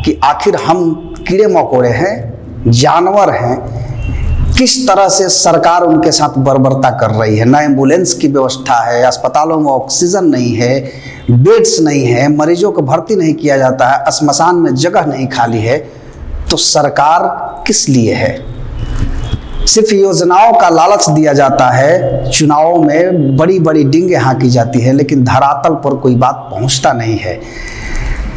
कि आखिर हम कीड़े मकोड़े हैं, जानवर हैं, किस तरह से सरकार उनके साथ बर्बरता कर रही है। ना एम्बुलेंस की व्यवस्था है, अस्पतालों में ऑक्सीजन नहीं है, बेड्स नहीं है, मरीजों को भर्ती नहीं किया जाता है, श्मशान में जगह नहीं खाली है। तो सरकार किस लिए है? सिर्फ योजनाओं का लालच दिया जाता है, चुनावों में बड़ी बड़ी डींगे हाँकी जाती है, लेकिन धरातल पर कोई बात पहुंचता नहीं है।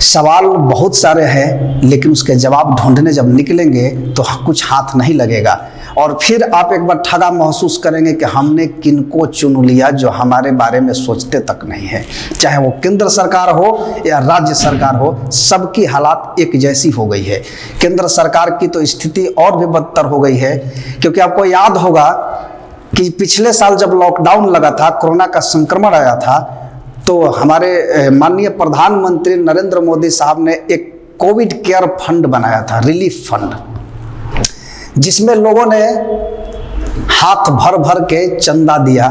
सवाल बहुत सारे हैं, लेकिन उसके जवाब ढूंढने जब निकलेंगे तो कुछ हाथ नहीं लगेगा, और फिर आप एक बार ठगा महसूस करेंगे कि हमने किनको चुन लिया जो हमारे बारे में सोचते तक नहीं है। चाहे वो केंद्र सरकार हो या राज्य सरकार हो, सबकी हालात एक जैसी हो गई है। केंद्र सरकार की तो स्थिति और भी बदतर हो गई है, क्योंकि आपको याद होगा कि पिछले साल जब लॉकडाउन लगा था, कोरोना का संक्रमण आया था, तो हमारे माननीय प्रधानमंत्री नरेंद्र मोदी साहब ने एक कोविड केयर फंड बनाया था, रिलीफ फंड, जिसमें लोगों ने हाथ भर भर के चंदा दिया,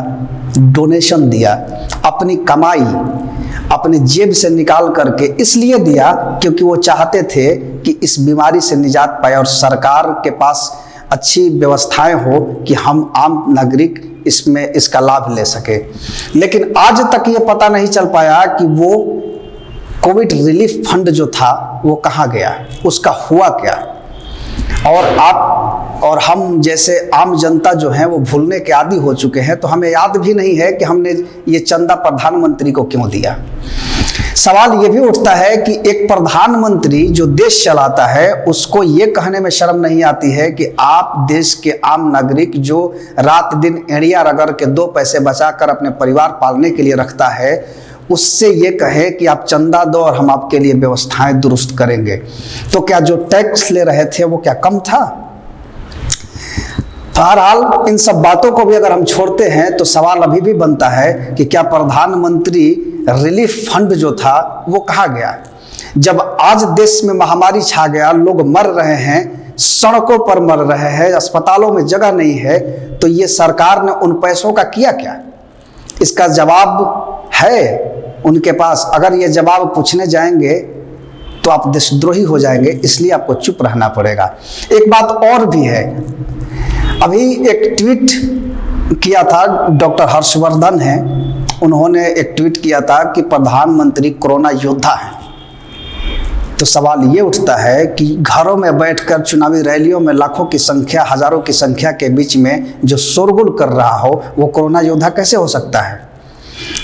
डोनेशन दिया, अपनी कमाई अपने जेब से निकाल करके इसलिए दिया क्योंकि वो चाहते थे कि इस बीमारी से निजात पाए और सरकार के पास अच्छी व्यवस्थाएं हो कि हम आम नागरिक इसका लाभ ले सके। लेकिन आज तक ये पता नहीं चल पाया कि वो कोविड रिलीफ फंड जो था वो कहाँ गया, उसका हुआ क्या। और आप और हम जैसे आम जनता जो है वो भूलने के आदी हो चुके हैं, तो हमें याद भी नहीं है कि हमने ये चंदा प्रधानमंत्री को क्यों दिया। सवाल ये भी उठता है कि एक प्रधानमंत्री जो देश चलाता है, उसको ये कहने में शर्म नहीं आती है कि आप देश के आम नागरिक जो रात दिन एड़िया रगड़ के 2 पैसे बचाकर अपने परिवार पालने के लिए रखता है, उससे ये कहे कि आप चंदा दो और हम आपके लिए व्यवस्थाएं दुरुस्त करेंगे। तो क्या जो टैक्स ले रहे थे वो क्या कम था? बहरहाल इन सब बातों को भी अगर हम छोड़ते हैं तो सवाल अभी भी बनता है कि क्या प्रधानमंत्री रिलीफ फंड जो था वो कहाँ गया? जब आज देश में महामारी छा गया, लोग मर रहे हैं, सड़कों पर मर रहे हैं, अस्पतालों में जगह नहीं है, तो ये सरकार ने उन पैसों का किया क्या? इसका जवाब है उनके पास। अगर ये जवाब पूछने जाएंगे तो आप देशद्रोही हो जाएंगे, इसलिए आपको चुप रहना पड़ेगा। एक बात और भी है, अभी एक ट्वीट किया था डॉक्टर हर्षवर्धन है, उन्होंने एक ट्वीट किया था कि प्रधानमंत्री कोरोना योद्धा हैं। तो सवाल ये उठता है कि घरों में बैठकर चुनावी रैलियों में लाखों की संख्या, हजारों की संख्या के बीच में जो शोरगुल कर रहा हो, वो कोरोना योद्धा कैसे हो सकता है?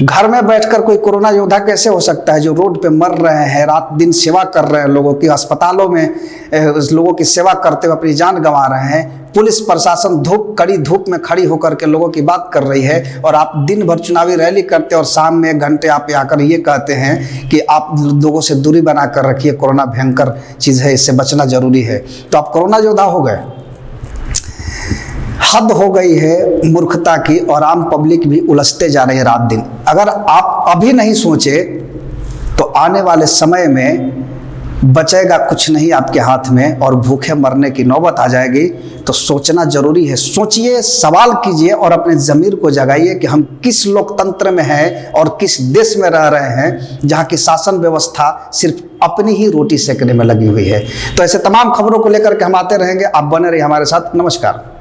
घर में बैठकर कोई कोरोना योद्धा कैसे हो सकता है? जो रोड पे मर रहे हैं, रात दिन सेवा कर रहे हैं, लोगों की अस्पतालों में लोगों की सेवा करते हुए अपनी जान गंवा रहे हैं, पुलिस प्रशासन कड़ी धूप में खड़ी होकर के लोगों की बात कर रही है, और आप दिन भर चुनावी रैली करते और शाम में 1 घंटे आप आकर ये कहते हैं कि आप लोगों से दूरी बना कर रखिए, कोरोना भयंकर चीज़ है, इससे बचना जरूरी है। तो आप कोरोना योद्धा हो गए। हद हो गई है मूर्खता की, और आम पब्लिक भी उलझते जा रहे हैं रात दिन। अगर आप अभी नहीं सोचे तो आने वाले समय में बचेगा कुछ नहीं आपके हाथ में, और भूखे मरने की नौबत आ जाएगी। तो सोचना जरूरी है। सोचिए, सवाल कीजिए और अपने ज़मीर को जगाइए कि हम किस लोकतंत्र में हैं और किस देश में रह रहे हैं जहाँ की शासन व्यवस्था सिर्फ अपनी ही रोटी सेकने में लगी हुई है। तो ऐसे तमाम खबरों को लेकर के हम आते रहेंगे। आप बने रहिए हमारे साथ। नमस्कार।